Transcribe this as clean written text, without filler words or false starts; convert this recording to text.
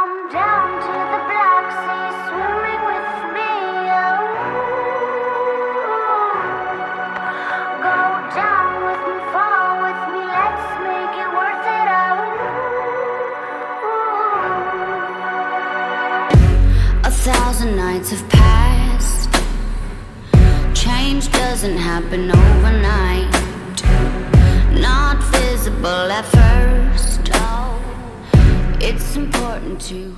Come down to the Black Sea, swimming with me. Oh, go down with me, fall with me. Let's make it worth it. Oh, 1,000 nights have passed. Change doesn't happen overnight. Not visible at first. It's important to